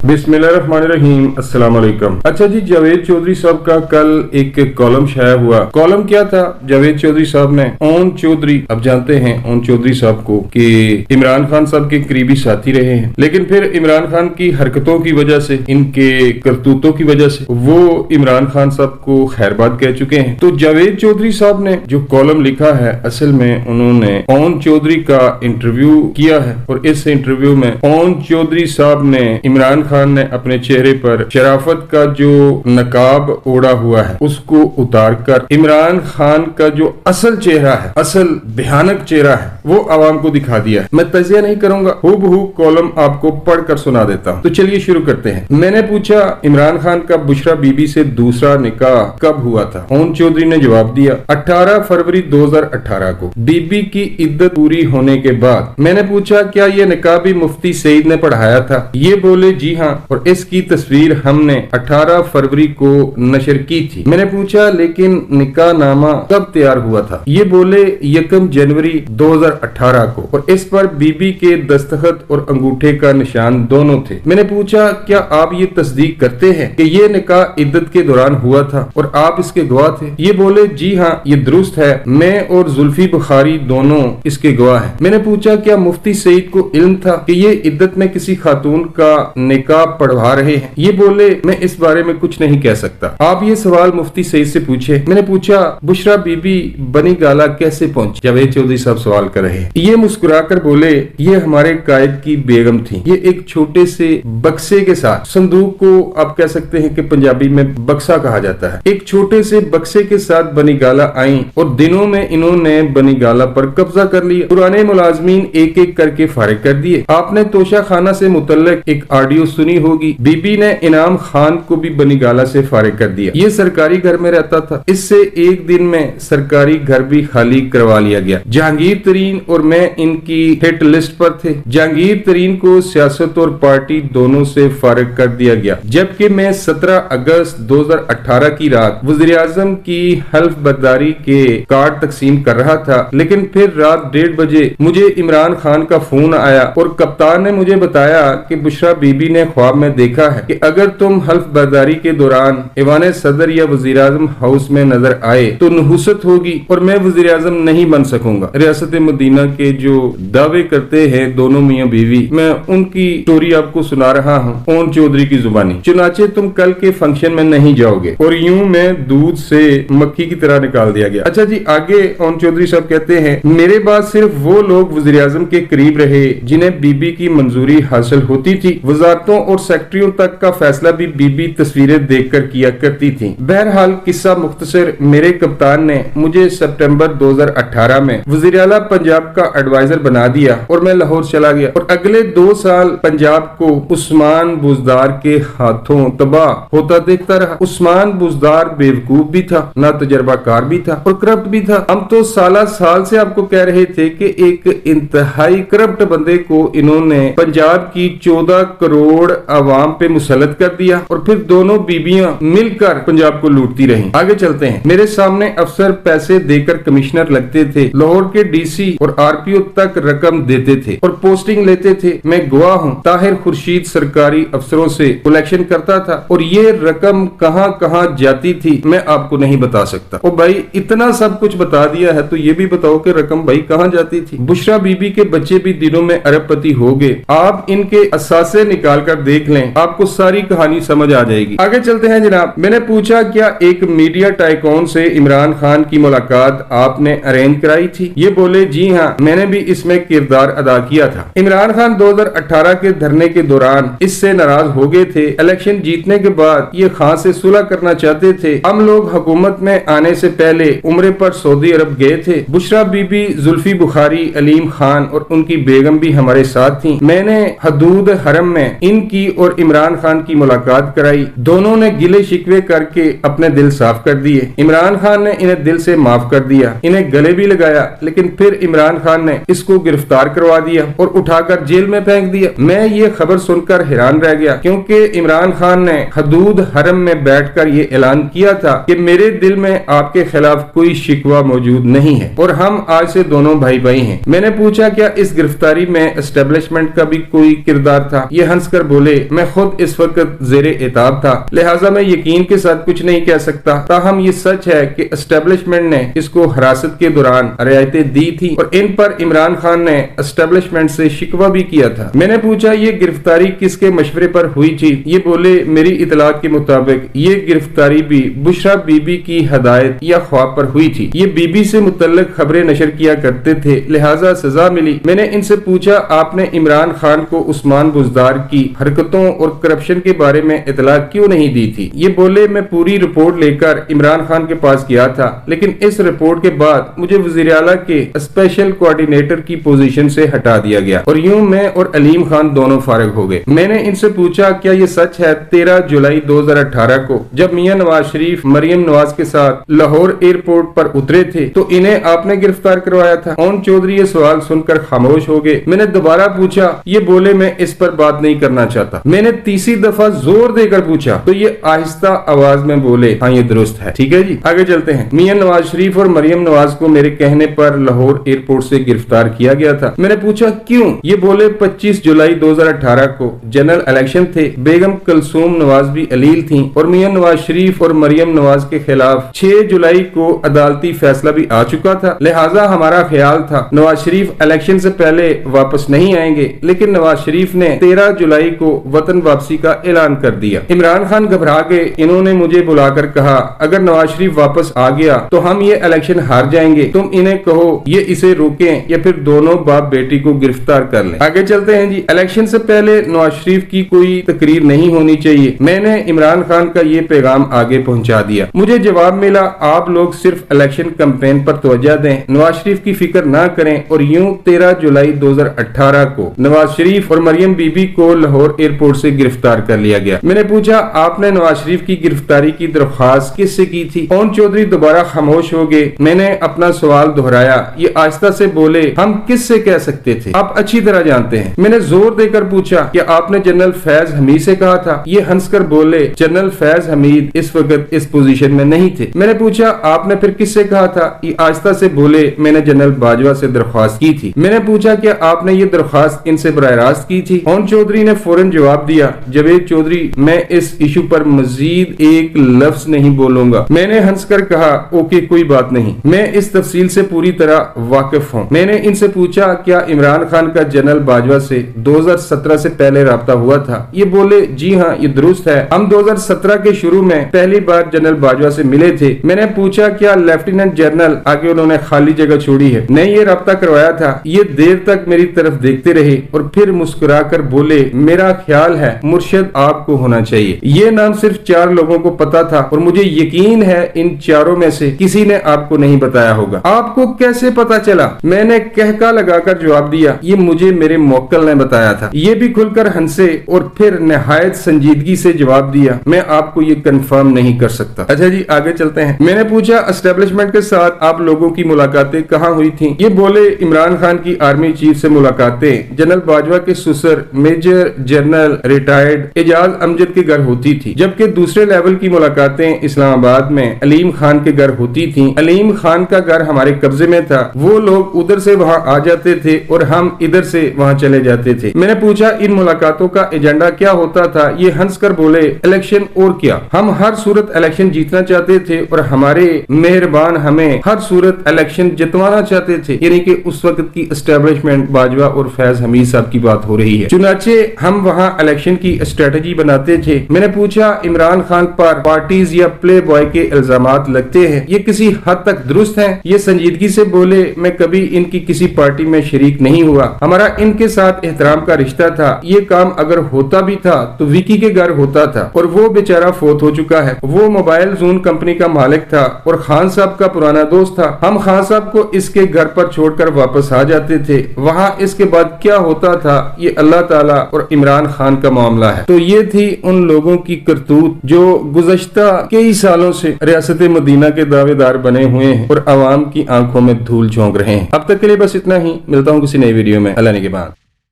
बिस्मिल्लाहिर्रहमानिर्रहीम, अस्सलाम वालेकुम। अच्छा जी, जावेद चौधरी साहब का कल एक कॉलम शाया हुआ। कॉलम क्या था? जावेद चौधरी साहब ने ओन चौधरी, अब जानते हैं ओन चौधरी साहब को कि इमरान खान साहब के करीबी साथी रहे हैं, लेकिन फिर इमरान खान की हरकतों की वजह से, इनके करतूतों की वजह से वो इमरान खान साहब को खैरबाद कह चुके हैं। तो जावेद चौधरी साहब ने जो कॉलम लिखा है, असल में उन्होंने ओन चौधरी का इंटरव्यू किया है और इस इंटरव्यू में ओन चौधरी साहब ने इमरान खान ने अपने चेहरे पर शराफत का जो नकाब ओढ़ा हुआ है उसको उतार कर इमरान खान का जो असल चेहरा है, असल भयानक चेहरा है, वो आवाम को दिखा दिया है। मैं तजिया नहीं करूंगा, हूबहू कॉलम आपको पढ़कर सुना देता हूं। तो चलिए शुरू करते हैं। मैंने पूछा इमरान खान का बुशरा बीबी से दूसरा निकाह कब हुआ था? ओन चौधरी ने जवाब दिया 18 फरवरी 2018 को, बीबी की इद्दत पूरी होने के बाद। मैंने पूछा क्या ये निकाह भी मुफ्ती सईद ने पढ़ाया था? ये बोले जी हाँ, और इसकी तस्वीर हमने 18 फरवरी को नशर की थी। मैंने पूछा लेकिन निकाह नामा कब तैयार हुआ था? ये बोले 1 जनवरी 2018 को, और इस पर बीबी के दस्तखत और अंगूठे का निशान दोनों थे। मैंने पूछा क्या आप ये तस्दीक करते हैं कि ये निकाह इद्दत के दौरान हुआ था और आप इसके गवाह थे? ये बोले जी हाँ, ये दुरुस्त है, मैं और जुल्फी बुखारी दोनों इसके गवाह हैं। मैंने पूछा क्या मुफ्ती सईद को इल्म था कि ये इद्दत में किसी खातून का निकाह पढ़वा रहे हैं? ये बोले मैं इस बारे में कुछ नहीं कह सकता, आप ये सवाल मुफ्ती सईद से पूछे। मैंने पूछा बुशरा बीबी बनी गाला कैसे पहुंची? जावेद चौधरी साहब सवाल कर रहे हैं। ये मुस्कुराकर बोले ये हमारे कायद की बेगम थी। ये एक छोटे से बक्से के साथ, संदूक को आप कह सकते हैं कि पंजाबी में बक्सा कहा जाता है, एक छोटे से बक्से के साथ बनी गाला आई और दिनों में इन्होंने बनी गाला पर कब्जा कर लिया। पुराने मुलाजमीन एक एक करके फारिग कर दिए। आपने तोशा खाना से मुतल्लिक एक ऑडियो सुनी होगी, बीबी ने इनाम खान को भी बनी गाला से फारिग कर दिया। ये सरकारी घर में रहता था, इससे एक दिन में सरकारी घर भी खाली करवा लिया गया। जहांगीर तरीन और मैं इनकी हिट लिस्ट पर थे। जहांगीर तरीन को सियासत और पार्टी दोनों से फारिग कर दिया गया, जबकि मैं 17 अगस्त 2018 की रात वज़ीर आज़म की हल्फ बर्दारी के कार्ड तकसीम कर रहा था, लेकिन फिर रात 1:30 बजे मुझे इमरान खान का फोन आया और कप्तान ने मुझे बताया कि बुशरा बीबी ने ख्वाब में देखा है कि अगर तुम हल्फ बर्दारी के दौरान ईवान सदर या वज़ीर आज़म हाउस में नजर आए तो नहुसत होगी और मैं वज़ीर आज़म नहीं बन सकूंगा। रियासत मदीना के जो दावे करते हैं दोनों मियाँ बीवी, मैं उनकी स्टोरी आपको सुना रहा हूँ ओन चौधरी की जुबानी। चुनाचे तुम कल के फंक्शन में नहीं जाओगे, और यूं मैं दूध से मक्खी की तरह निकाल दिया गया। अच्छा जी, आगे ओन चौधरी साहब कहते हैं मेरे बाद सिर्फ वो लोग वज़ीर आज़म के करीब रहे जिन्हें बीबी की मंजूरी हासिल होती थी। वजारतों और सेक्रेटरियों तक का फैसला भी बीबी तस्वीरें देखकर किया करती थी। बहरहाल किस्सा मुख्तसर, मेरे कप्तान ने मुझे सितंबर 2018 में वज़ीर आला पंजाब का एडवाइजर बना दिया और मैं लाहौर चला गया, और अगले 2 साल पंजाब को उस्मान बुज़दार के हाथों तबाह होता देखता रहा। उस्मान बुज़दार बेवकूफ भी था, ना तजर्बाकार भी था और करप्ट भी था। हम तो साल से आपको कह रहे थे कि एक इंतहाई करप्ट बंदे को इन्होंने पंजाब की 14 करोड़ आवाम पे मुसल्लत कर दिया, और फिर दोनों बीबियां मिलकर पंजाब को लूटती रहीं। आगे चलते हैं। मेरे सामने अफसर पैसे देकर कमिश्नर लगते थे, लाहौर के डीसी और आरपीओ तक रकम देते थे और पोस्टिंग लेते थे। मैं गवाह हूँ, ताहिर खुर्शीद सरकारी अफसरों से कलेक्शन करता था, और ये रकम कहाँ कहाँ जाती थी मैं आपको नहीं बता सकता। ओ भाई, इतना सब कुछ बता दिया है तो ये भी बताओ कि रकम भाई कहाँ जाती थी? बुशरा बीबी के बच्चे भी दिनों में अरबपति हो गए। आप इनके असासे निकाल कर देख लें, आपको सारी कहानी समझ आ जाएगी। आगे चलते हैं जनाब। मैंने पूछा क्या एक मीडिया टाइकॉन से इमरान खान की मुलाकात आपने अरेंज कराई थी? ये बोले जी हाँ, मैंने भी इसमें किरदार अदा किया था। इमरान खान 2018 के धरने के दौरान इससे नाराज हो गए थे। इलेक्शन जीतने के बाद ये खान से सुलह करना चाहते थे। हम लोग हुकूमत में आने से पहले उम्रे पर सऊदी अरब गए थे। बुशरा बीबी, जुल्फी बुखारी, अलीम खान और उनकी बेगम भी हमारे साथ थी। मैंने हदूद हरम में इनकी और इमरान खान की मुलाकात कराई। दोनों ने गिले शिकवे करके अपने दिल साफ कर दिए। इमरान खान ने इन्हें दिल से माफ कर दिया, इन्हें गले भी लगाया, लेकिन फिर इमरान खान ने इसको गिरफ्तार करवा दिया और उठाकर जेल में फेंक दिया। मैं ये खबर सुनकर हैरान रह गया, क्योंकि इमरान खान ने हदूद हरम में बैठकर ये ऐलान किया था कि मेरे दिल में आपके खिलाफ कोई शिकवा मौजूद नहीं है और हम आज से दोनों भाई भाई हैं। मैंने पूछा क्या इस गिरफ्तारी में एस्टेब्लिशमेंट का भी कोई किरदार था? ये हंसकर बोले, मैं खुद इस वक्त जेरे इताब था, लिहाजा मैं यकीन के साथ कुछ नहीं कह सकता। ताहम ये सच है कि एस्टेब्लिशमेंट ने इसको हिरासत के दौरान रियायतें दी थी और इन पर इमरान खान ने एस्टेब्लिशमेंट से शिकवा भी किया था। मैंने पूछा, ये गिरफ्तारी किसके मशवरे पर हुई थी? ये बोले, मेरी इतलात के मुताबिक ये गिरफ्तारी भी बुशरा बीबी की हदायत या ख्वाब पर हुई थी। ये बीबी से मुतल्लिक खबरें नशर किया करते थे, लिहाजा सजा मिली। मैंने इनसे पूछा, आपने इमरान खान को उस्मान बुजदार की हरकतों और करप्शन के बारे में इतला क्यों नहीं दी थी? ये बोले, मैं पूरी रिपोर्ट लेकर इमरान खान के पास गया था, लेकिन इस रिपोर्ट के बाद मुझे वजीर आला के स्पेशल कोऑर्डिनेटर की पोजीशन से हटा दिया गया और यूं मैं और अलीम खान दोनों फारिग हो गए। मैंने इनसे पूछा, क्या ये सच है 13 जुलाई 2018 को जब मियां नवाज शरीफ मरियम नवाज के साथ लाहौर एयरपोर्ट पर उतरे थे तो इन्हें आपने गिरफ्तार करवाया था? ओन चौधरी ये सवाल सुनकर खामोश हो गए। मैंने दोबारा पूछा, ये बोले, मैं इस पर बात नहीं करना चाहता। मैंने तीसरी दफा जोर देकर पूछा तो ये आहिस्ता आवाज में बोले, हाँ ये दुरुस्त है। ठीक है जी, आगे चलते हैं। मियां नवाज शरीफ और मरियम नवाज को मेरे कहने पर लाहौर एयरपोर्ट से गिरफ्तार किया गया था। मैंने पूछा, क्यों? ये बोले, 25 जुलाई 2018 को जनरल इलेक्शन थे, बेगम कलसूम नवाज भी अलील थी और मियां नवाज शरीफ और मरियम नवाज के खिलाफ 6 जुलाई को अदालती फैसला भी आ चुका था। लिहाजा हमारा ख्याल था नवाज शरीफ इलेक्शन से पहले वापस नहीं आएंगे, लेकिन नवाज शरीफ ने 13 जुलाई को वतन वापसी का ऐलान कर दिया। इमरान खान घबरा गए। इन्होंने मुझे बुलाकर कहा, अगर नवाज शरीफ वापस आ गया तो हम ये इलेक्शन हार जाएंगे, तुम इन्हें कहो ये इसे रोकें या फिर दोनों बाप बेटी को गिरफ्तार कर लें। आगे चलते हैं जी। इलेक्शन से पहले नवाज शरीफ की कोई तकरीर नहीं होनी चाहिए। मैंने इमरान खान का ये पैगाम आगे पहुंचा दिया। मुझे जवाब मिला, आप लोग सिर्फ इलेक्शन कैंपेन पर तवज्जो दें, नवाज शरीफ की फिक्र ना करें। और यूं 13 जुलाई 2018 को नवाज शरीफ और मरियम बीबी को लाहौर एयरपोर्ट से गिरफ्तार कर लिया गया। मैंने पूछा, आपने नवाज शरीफ की गिरफ्तारी की दरख्वास्त किससे की थी? ओन चौधरी दोबारा खामोश हो गए। मैंने अपना सवाल दोहराया। ये आहिस्ता से बोले, हम किससे कह सकते थे, आप अच्छी तरह जानते हैं। मैंने जोर देकर पूछा, क्या आपने जनरल फैज हमीद से कहा था? ये हंसकर बोले, जनरल फैज हमीद इस वक्त इस पोजीशन में नहीं थे। मैंने पूछा, आपने फिर किससे कहा था? ये आहिस्ता से बोले, मैंने जनरल बाजवा से दरख्वास्त की थी। मैंने पूछा, क्या आपने ये दरख्वास्त इनसे बराह रास्त की थी? ओन चौधरी ने फौरन जवाब दिया, जावेद चौधरी, मैं इस इशू पर मजीद एक लफ्ज नहीं बोलूंगा। मैंने हंसकर कहा, ओके कोई बात नहीं, मैं इस तफसील से पूरी तरह वाकिफ हूँ। मैंने इनसे पूछा, क्या इमरान खान का जनरल बाजवा से 2017 से पहले राब्ता हुआ था? ये बोले, जी हाँ ये दुरुस्त है, हम 2017 के शुरू में पहली बार जनरल बाजवा से मिले थे। मैंने पूछा, क्या लेफ्टिनेंट जनरल, आगे उन्होंने खाली जगह छोड़ी है, ने ये राब्ता करवाया था? ये देर तक मेरी तरफ देखते रहे और फिर मुस्कुराकर बोले, मेरा ख्याल है मुर्शद आपको होना चाहिए। ये नाम सिर्फ 4 लोगों को पता था और मुझे यकीन है इन चारों में से किसी ने आपको नहीं बताया होगा। आपको कैसे पता चला? मैंने कहका लगाकर जवाब दिया, ये मुझे मेरे मोक्कल ने बताया था। ये भी खुलकर हंसे और फिर निहायत संजीदगी से जवाब दिया, मैं आपको ये कंफर्म नहीं कर सकता। अच्छा जी, आगे चलते हैं। मैंने पूछा, एस्टेब्लिशमेंट के साथ आप लोगों की मुलाकातें कहाँ हुई थी? ये बोले, इमरान खान की आर्मी चीफ से मुलाकातें जनरल बाजवा के ससुर major general retired Ejaz Amjad के घर होती थी, जबकि दूसरे लेवल की मुलाकातें इस्लामाबाद में अलीम खान के घर होती थी। अलीम खान का घर हमारे कब्जे में था, वो लोग उधर से वहाँ आ जाते थे और हम इधर से वहाँ चले जाते थे। मैंने पूछा, इन मुलाकातों का एजेंडा क्या होता था? ये हंसकर बोले, इलेक्शन और क्या, हम हर सूरत इलेक्शन जीतना चाहते थे और हमारे मेहरबान हमें हर सूरत इलेक्शन जितवाना चाहते थे। यानी कि उस वक्त की एस्टेब्लिशमेंट बाजवा और फैज हमीद साहब की बात हो रही है। चुनाचे हम वहाँ इलेक्शन की स्ट्रेटजी बनाते थे। मैंने पूछा, इमरान खान पर पार्टीज या प्ले बॉय के इल्जामात लगते हैं, ये किसी हद तक दुरुस्त हैं? ये संजीदगी से बोले, मैं कभी इनकी किसी पार्टी में शरीक नहीं हुआ, हमारा इनके साथ एहतराम का रिश्ता था। ये काम अगर होता भी था तो विकी के घर होता था और वो बेचारा फोत हो चुका है। वो मोबाइल जून कंपनी का मालिक था और खान साहब का पुराना दोस्त था। हम खान साहब को इसके घर पर छोड़कर वापस आ जाते थे। वहाँ इसके बाद क्या होता था ये अल्लाह ताला और इमरान खान का मामला है। तो ये थी उन लोगों की करतूत जो गुज़श्ता कई सालों से रियासत मदीना के दावेदार बने हुए हैं और आवाम की आंखों में धूल झोंक रहे हैं। अब तक के लिए बस इतना ही, मिलता हूँ किसी नई वीडियो में। अल्लाह ने के बाद।